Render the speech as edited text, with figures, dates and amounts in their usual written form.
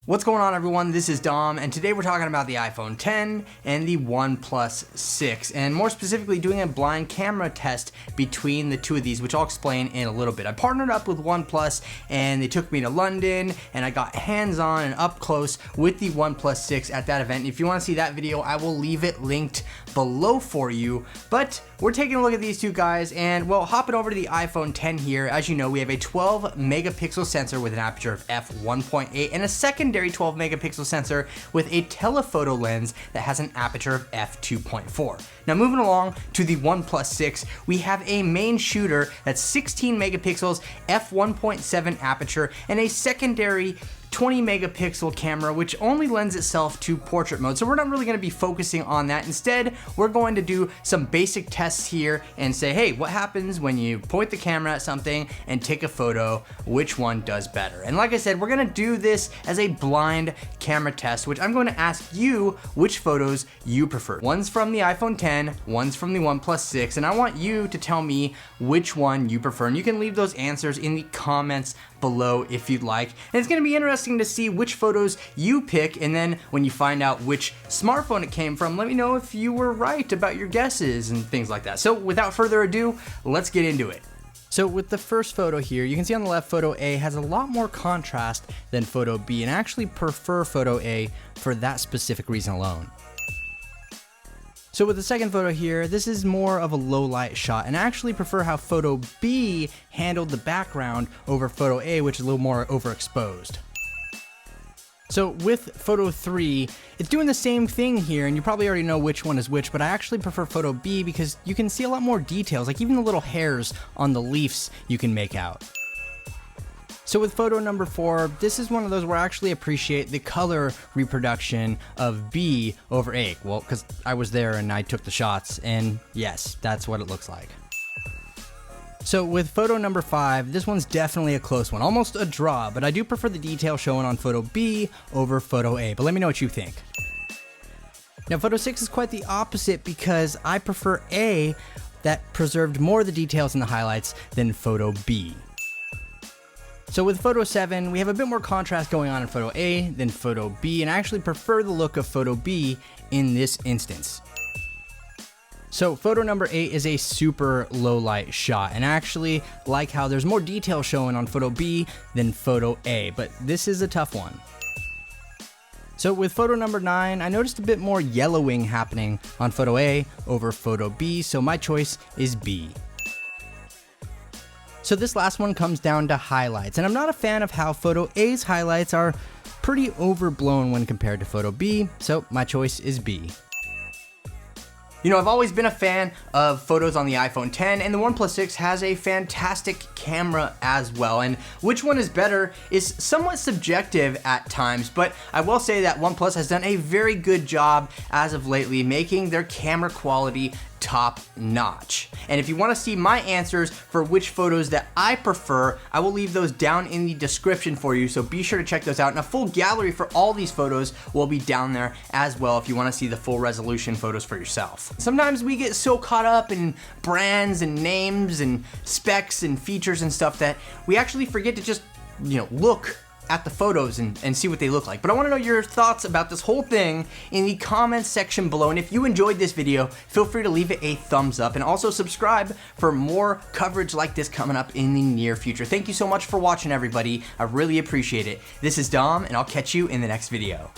What's going on, everyone? This is Dom, and today we're talking about the iPhone X and the OnePlus 6, and more specifically doing a blind camera test between the two of these, which I'll explain in a little bit. I partnered up with OnePlus, and they took me to London, and I got hands-on and up close with the OnePlus 6 at that event. If you want to see that video, I will leave it linked below for you, but we're taking a look at these two guys, and well, hopping over to the iPhone X here, as you know, we have a 12 megapixel sensor with an aperture of f1.8 and a secondary 12 megapixel sensor with a telephoto lens that has an aperture of f2.4. Now moving along to the OnePlus 6, we have a main shooter that's 16 megapixels, f1.7 aperture, and a secondary 20 megapixel camera, which only lends itself to portrait mode. So we're not really going to be focusing on that. Instead, we're going to do some basic tests here and say, hey, what happens when you point the camera at something and take a photo? Which one does better? And like I said, we're going to do this as a blind camera test, which I'm going to ask you which photos you prefer. One's from the iPhone X, one's from the OnePlus 6, and I want you to tell me which one you prefer. And you can leave those answers in the comments below if you'd like. And it's going to be interesting to see which photos you pick, and then when you find out which smartphone it came from, let me know if you were right about your guesses and things like that. So without further ado, let's get into it. So with the first photo here, you can see on the left, photo A has a lot more contrast than photo B, and I actually prefer photo A for that specific reason alone. So with the second photo here, this is more of a low light shot, and I actually prefer how photo B handled the background over photo A, which is a little more overexposed. So with photo 3, it's doing the same thing here, and you probably already know which one is which, but I actually prefer photo B because you can see a lot more details, like even the little hairs on the leaves you can make out. So with photo number 4, this is one of those where I actually appreciate the color reproduction of B over A. Well, because I was there and I took the shots, and yes, that's what it looks like. So with photo number 5, this one's definitely a close one, almost a draw, but I do prefer the detail shown on photo B over photo A, but let me know what you think. Now photo 6 is quite the opposite because I prefer A that preserved more of the details and the highlights than photo B. So with photo 7, we have a bit more contrast going on in photo A than photo B, and I actually prefer the look of photo B in this instance. So photo number 8 is a super low light shot, and I actually like how there's more detail shown on photo B than photo A, but this is a tough one. So with photo number 9, I noticed a bit more yellowing happening on photo A over photo B, so my choice is B. So this last one comes down to highlights, and I'm not a fan of how photo A's highlights are pretty overblown when compared to photo B, so my choice is B. You know, I've always been a fan of photos on the iPhone X, and the OnePlus 6 has a fantastic camera as well, and which one is better is somewhat subjective at times, but I will say that OnePlus has done a very good job as of lately making their camera quality top notch. And if you want to see my answers for which photos that I prefer, I will leave those down in the description for you, so be sure to check those out. And a full gallery for all these photos will be down there as well if you want to see the full resolution photos for yourself. Sometimes we get so caught up in brands and names and specs and features and stuff that we actually forget to just, look at the photos and see what they look like. But I want to know your thoughts about this whole thing in the comments section below, and if you enjoyed this video, feel free to leave it a thumbs up, and also subscribe for more coverage like this coming up in the near future. Thank you so much for watching, everybody. I really appreciate it. This is Dom, and I'll catch you in the next video.